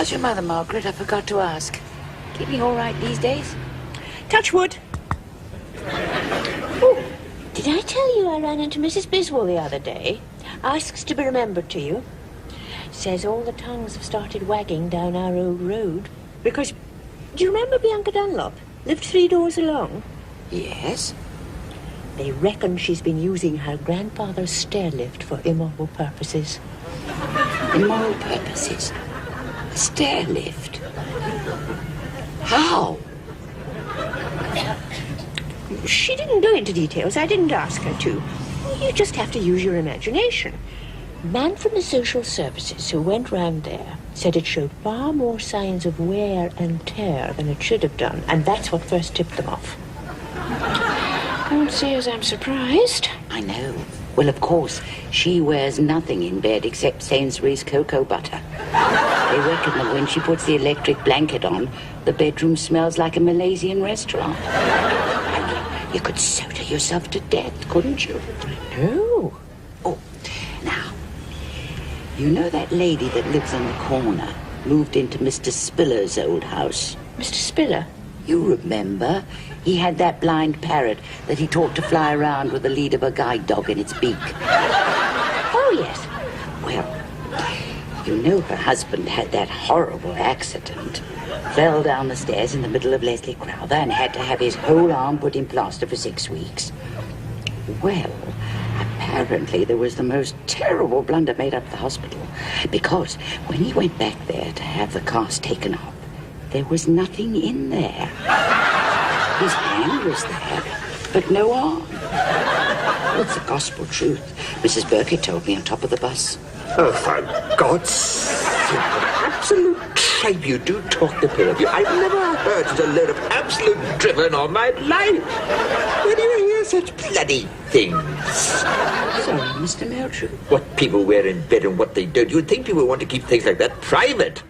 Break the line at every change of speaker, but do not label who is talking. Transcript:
How's your mother, Margaret? I forgot to ask. Keeping all right these days?
Touch wood.
Oh, did I tell you I ran into Mrs. Biswell the other day? Asks to be remembered to you. Says all the tongues have started wagging down our old road. Because, do you remember Bianca Dunlop? Lived 3 doors along.
Yes.
They reckon she's been using her grandfather's stair lift for immoral purposes.
Immoral purposes? A stair lift? How?
She didn't go into details. I didn't ask her to. You just have to use your imagination. Man from the social services who went round there said it showed far more signs of wear and tear than it should have done, and that's what first tipped them off. Can't say as I'm surprised.
I know. Well, of course, she wears nothing in bed except Sainsbury's cocoa butter. They reckon that when she puts the electric blanket on, the bedroom smells like a Malaysian restaurant. And you could soda yourself to death, couldn't you?
No.
Oh, now, you know that lady that lives on the corner moved into Mr. Spiller's old house?
Mr. Spiller?
You remember? He had that blind parrot that he taught to fly around with the lead of a guide dog in its beak.
Oh, yes.
Well, you know her husband had that horrible accident. Fell down the stairs in the middle of Leslie Crowther and had to have his whole arm put in plaster for 6 weeks. Well, apparently there was the most terrible blunder made up at the hospital, because when he went back there to have the cast taken off, there was nothing in there. His hand was there, but no arm. It's the gospel truth. Mrs. Burkett told me on top of the bus.
Oh, for God's sake, absolute tripe you do talk the pair of you. I've never heard such a load of absolute drivel in all my life. Where do you hear such bloody things?
Sorry, Mr. Meldrew.
What people wear in bed and what they don't. You'd think people want to keep things like that private.